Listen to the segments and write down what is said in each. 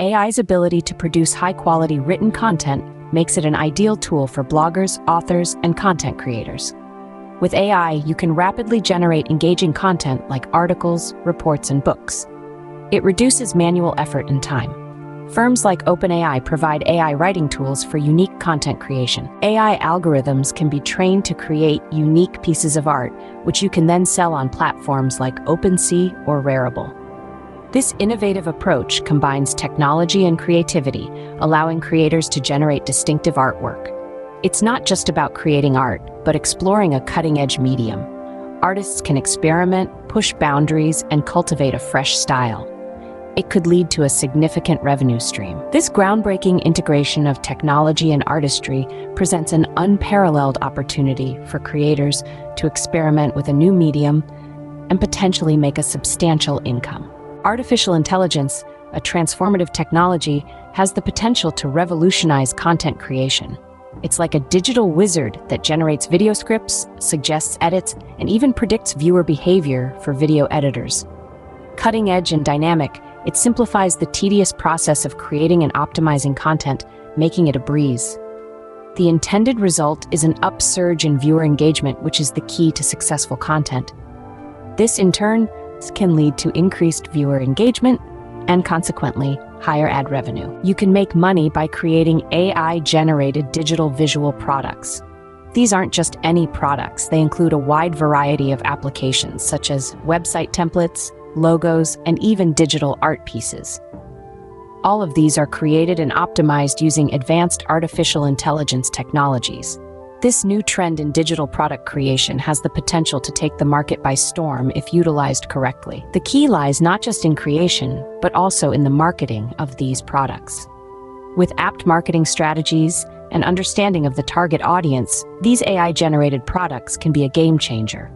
AI's ability to produce high-quality written content makes it an ideal tool for bloggers, authors, and content creators. With AI, you can rapidly generate engaging content like articles, reports, and books. It reduces manual effort and time. Firms like OpenAI provide AI writing tools for unique content creation. AI algorithms can be trained to create unique pieces of art, which you can then sell on platforms like OpenSea or Rarible. This innovative approach combines technology and creativity, allowing creators to generate distinctive artwork. It's not just about creating art, but exploring a cutting-edge medium. Artists can experiment, push boundaries, and cultivate a fresh style. It could lead to a significant revenue stream. This groundbreaking integration of technology and artistry presents an unparalleled opportunity for creators to experiment with a new medium and potentially make a substantial income. Artificial intelligence, a transformative technology, has the potential to revolutionize content creation. It's like a digital wizard that generates video scripts, suggests edits, and even predicts viewer behavior for video editors. Cutting edge and dynamic, it simplifies the tedious process of creating and optimizing content, making it a breeze. The intended result is an upsurge in viewer engagement, which is the key to successful content. This, in turn, can lead to increased viewer engagement and, consequently, higher ad revenue. You can make money by creating AI-generated digital visual products. These aren't just any products. They include a wide variety of applications, such as website templates, logos, and even digital art pieces. All of these are created and optimized using advanced artificial intelligence technologies. This new trend in digital product creation has the potential to take the market by storm if utilized correctly. The key lies not just in creation, but also in the marketing of these products. With apt marketing strategies and understanding of the target audience, these AI-generated products can be a game changer.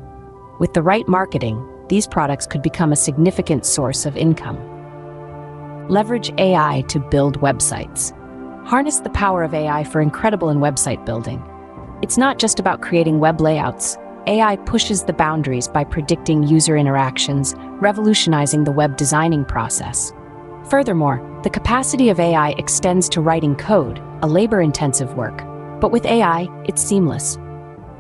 With the right marketing, these products could become a significant source of income. Leverage AI to build websites. Harness the power of AI for incredible website building. It's not just about creating web layouts. AI pushes the boundaries by predicting user interactions, revolutionizing the web designing process. Furthermore, the capacity of AI extends to writing code, a labor-intensive work. But with AI, it's seamless.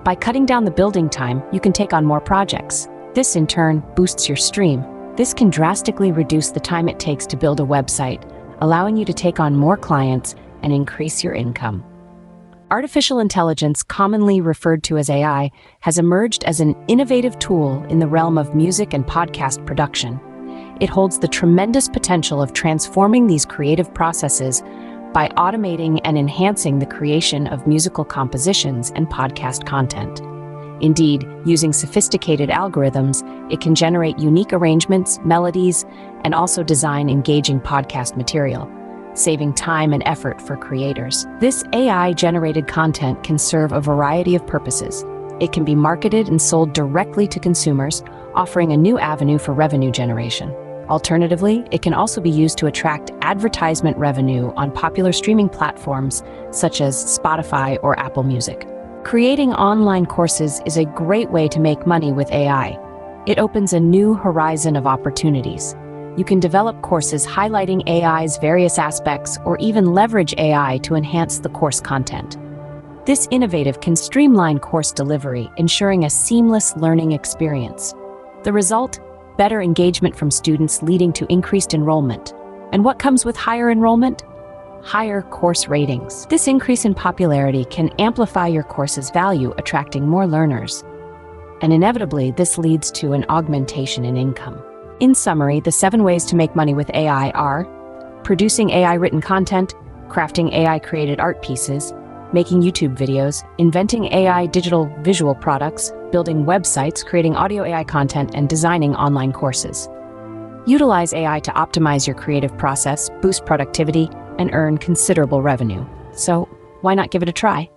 By cutting down the building time, you can take on more projects. This, in turn, boosts your stream. This can drastically reduce the time it takes to build a website, allowing you to take on more clients and increase your income. Artificial intelligence, commonly referred to as AI, has emerged as an innovative tool in the realm of music and podcast production. It holds the tremendous potential of transforming these creative processes by automating and enhancing the creation of musical compositions and podcast content. Indeed, using sophisticated algorithms, it can generate unique arrangements, melodies, and also design engaging podcast material, saving time and effort for creators. This AI-generated content can serve a variety of purposes. It can be marketed and sold directly to consumers, offering a new avenue for revenue generation. Alternatively, it can also be used to attract advertisement revenue on popular streaming platforms such as Spotify or Apple Music. Creating online courses is a great way to make money with AI. It opens a new horizon of opportunities. You can develop courses highlighting AI's various aspects or even leverage AI to enhance the course content. This innovative can streamline course delivery, ensuring a seamless learning experience. The result? Better engagement from students, leading to increased enrollment. And what comes with higher enrollment? Higher course ratings. This increase in popularity can amplify your course's value, attracting more learners. And inevitably, this leads to an augmentation in income. In summary, the 7 ways to make money with AI are: producing AI-written content, crafting AI-created art pieces, making YouTube videos, inventing AI digital visual products, building websites, creating audio AI content, and designing online courses. Utilize AI to optimize your creative process, boost productivity, and earn considerable revenue. So, why not give it a try?